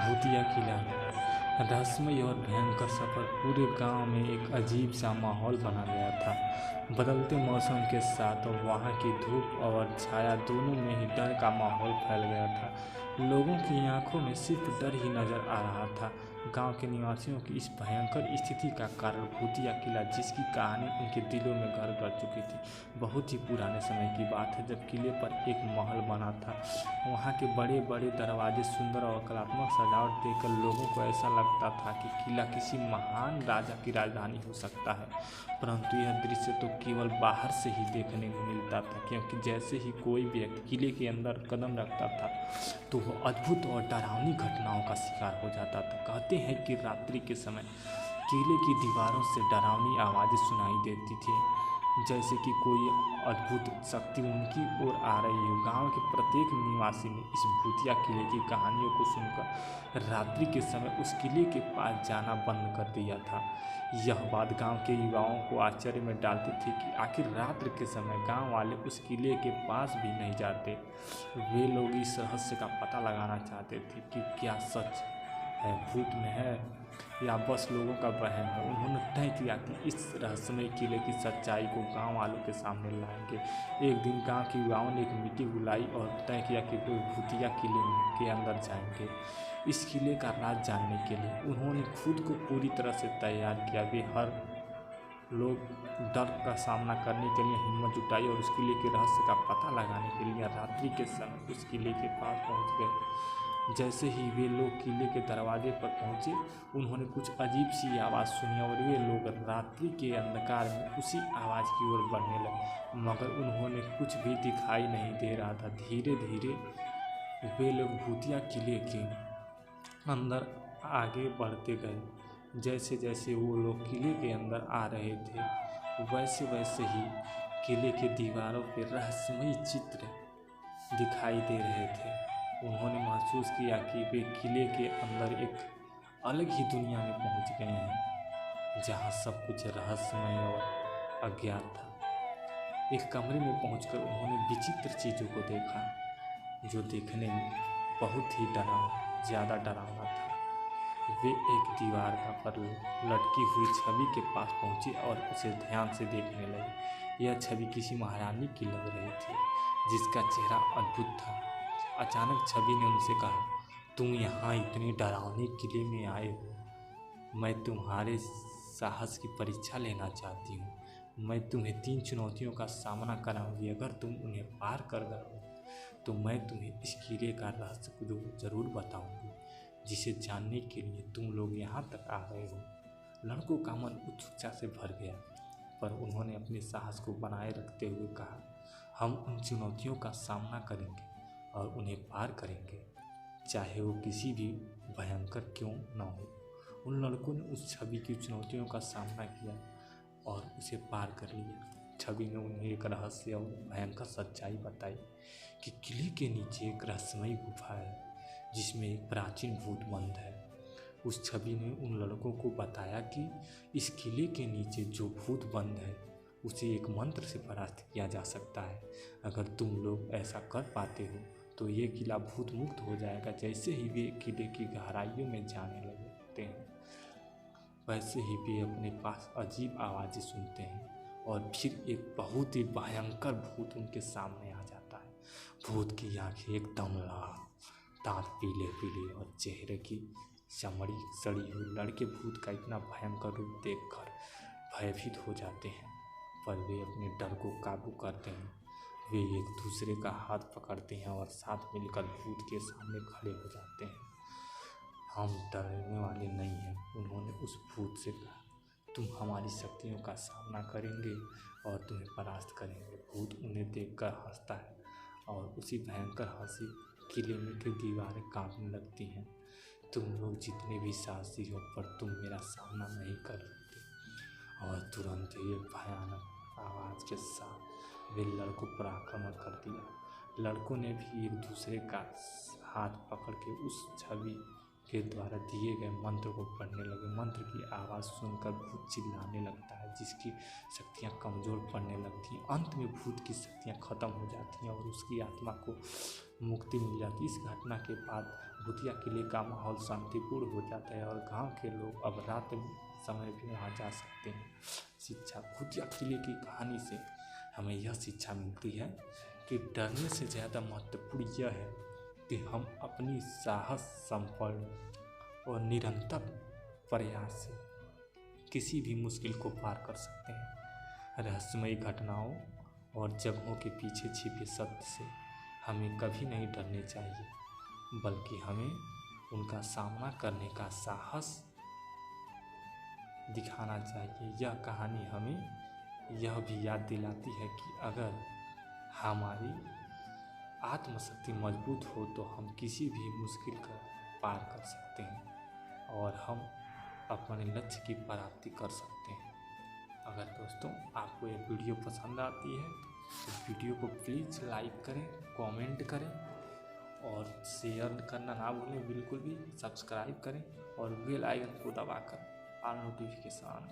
भूतिया किला। रहस्यमय और भयंकर सफ़र। पूरे गांव में एक अजीब सा माहौल बना गया था। बदलते मौसम के साथ वहां की धूप और छाया दोनों में ही डर का माहौल फैल गया था। लोगों की आंखों में सिर्फ डर ही नजर आ रहा था। गांव के निवासियों की इस भयंकर स्थिति का कारण भूतिया किला, जिसकी कहानी उनके दिलों में घर कर चुकी थी। बहुत ही पुराने समय की बात है, जब किले पर एक महल बना था। वहाँ के बड़े बड़े दरवाजे, सुंदर और कलात्मक सजावट देखकर लोगों को ऐसा लगता था कि किला किसी महान राजा की राजधानी हो सकता है। परंतु यह दृश्य तो केवल बाहर से ही देखने को मिलता था, क्योंकि जैसे ही कोई व्यक्ति किले के अंदर कदम रखता था तो वह अद्भुत और डरावनी घटनाओं का शिकार हो जाता था। कहते हैं कि रात्रि के समय किले की दीवारों से डरावनी आवाज़ें सुनाई देती थी, जैसे कि कोई अद्भुत शक्ति उनकी ओर आ रही हो। गांव के प्रत्येक निवासी ने इस भूतिया किले की कहानियों को सुनकर रात्रि के समय उस किले के पास जाना बंद कर दिया था। यह बात गांव के युवाओं को आश्चर्य में डालती थी कि आखिर रात्रि के समय गांव वाले उस किले के पास भी नहीं जाते। वे लोग इस रहस्य का पता लगाना चाहते थे कि क्या सच है, भूत में है, या बस लोगों का वहम है। उन्होंने तय किया कि इस रहस्यमय किले की सच्चाई को गांव वालों के सामने लाएंगे। एक दिन गांव के युवाओं ने एक मीटिंग बुलाई और तय किया कि वे भूतिया किले के अंदर जाएंगे, इस किले का राज जानने के लिए। उन्होंने खुद को पूरी तरह से तैयार किया। वे हर लोग डर का सामना करने के लिए हिम्मत जुटाई और उस किले के रहस्य का पता लगाने के लिए रात्रि के समय उस किले के पास पहुंच गए। जैसे ही वे लोग किले के दरवाजे पर पहुंचे, उन्होंने कुछ अजीब सी आवाज़ सुनी और वे लोग रात्रि के अंधकार में उसी आवाज़ की ओर बढ़ने लगे, मगर उन्होंने कुछ भी दिखाई नहीं दे रहा था। धीरे धीरे वे लोग भूतिया किले के अंदर आगे बढ़ते गए। जैसे जैसे वो लोग किले के अंदर आ रहे थे, वैसे वैसे ही किले के दीवारों पर रहस्यमय चित्र दिखाई दे रहे थे। उन्होंने महसूस किया कि वे किले के अंदर एक अलग ही दुनिया में पहुंच गए हैं, जहां सब कुछ रहस्यमय और अज्ञात था। एक कमरे में पहुंचकर उन्होंने विचित्र चीज़ों को देखा, जो देखने में बहुत ही ज़्यादा डरावना था। वे एक दीवार पर लटकी हुई छवि के पास पहुंचे और उसे ध्यान से देखने लगे। यह छवि किसी महारानी की लग रही थी, जिसका चेहरा अद्भुत था। अचानक छवि ने उनसे कहा, तुम यहाँ इतने डरावने किले में आए हो, मैं तुम्हारे साहस की परीक्षा लेना चाहती हूँ। मैं तुम्हें 3 चुनौतियों का सामना कराऊंगी। अगर तुम उन्हें पार कर गए तो मैं तुम्हें इस किले का रहस्य जरूर बताऊंगी, जिसे जानने के लिए तुम लोग यहाँ तक आ गए हो। लड़कों का मन उत्सुकता से भर गया, पर उन्होंने अपने साहस को बनाए रखते हुए कहा, हम उन चुनौतियों का सामना करेंगे और उन्हें पार करेंगे, चाहे वो किसी भी भयंकर क्यों न हो। उन लड़कों ने उस छवि की चुनौतियों का सामना किया और उसे पार कर लिया। छवि ने उन्हें एक रहस्य और भयंकर सच्चाई बताई कि किले के नीचे एक रहस्यमय गुफा है, जिसमें एक प्राचीन भूत बंद है। उस छवि ने उन लड़कों को बताया कि इस किले के नीचे जो भूत बंद है, उसे एक मंत्र से परास्त किया जा सकता है। अगर तुम लोग ऐसा कर पाते हो तो ये किला भूत मुक्त हो जाएगा। जैसे ही वे किले की गहराइयों में जाने लगते हैं, वैसे ही वे अपने पास अजीब आवाज़ें सुनते हैं और फिर एक बहुत ही भयंकर भूत उनके सामने आ जाता है। भूत की आंखें एकदम लाल, दांत पीले पीले और चेहरे की चमड़ी सड़ी हुई। लड़के भूत का इतना भयंकर रूप देखकर भयभीत हो जाते हैं, पर वे अपने डर को काबू करते हैं। वे एक दूसरे का हाथ पकड़ते हैं और साथ मिलकर भूत के सामने खड़े हो जाते हैं। हम डरने वाले नहीं हैं, उन्होंने उस भूत से कहा। तुम हमारी शक्तियों का सामना करेंगे और तुम्हें परास्त करेंगे। भूत उन्हें देखकर हंसता है और उसी भयंकर हंसी किले में की दीवारें कांपने लगती हैं। तुम लोग जितने भी साहसी हो, पर तुम मेरा सामना नहीं कर सकते। और तुरंत ही एक भयानक आवाज़ के साथ वे लड़कों पर आक्रमण कर दिया। लड़कों ने भी एक दूसरे का हाथ पकड़ के उस छवि के द्वारा दिए गए मंत्र को पढ़ने लगे। मंत्र की आवाज़ सुनकर भूत चिल्लाने लगता है, जिसकी शक्तियाँ कमज़ोर पड़ने लगती हैं। अंत में भूत की शक्तियाँ खत्म हो जाती हैं और उसकी आत्मा को मुक्ति मिल जाती है। इस घटना के बाद भूतिया किले का माहौल शांतिपूर्ण हो जाता है और गांव के लोग अब रात समय भी वहाँ जा सकते हैं। शिक्षा भूतिया किले की कहानी से हमें यह शिक्षा मिलती है कि डरने से ज़्यादा महत्वपूर्ण यह है कि हम अपनी साहस, संपन्न और निरंतर प्रयास से किसी भी मुश्किल को पार कर सकते हैं। रहस्यमयी घटनाओं और जगहों के पीछे छिपे सत्य से हमें कभी नहीं डरने चाहिए, बल्कि हमें उनका सामना करने का साहस दिखाना चाहिए। यह कहानी हमें यह भी याद दिलाती है कि अगर हमारी आत्मशक्ति मजबूत हो तो हम किसी भी मुश्किल का पार कर सकते हैं और हम अपने लक्ष्य की प्राप्ति कर सकते हैं। अगर दोस्तों आपको ये वीडियो पसंद आती है तो वीडियो को प्लीज़ लाइक करें, कमेंट करें और शेयर करना ना भूलें। बिल्कुल भी सब्सक्राइब करें और बेल आइकन को दबाकर ऑल नोटिफिकेशन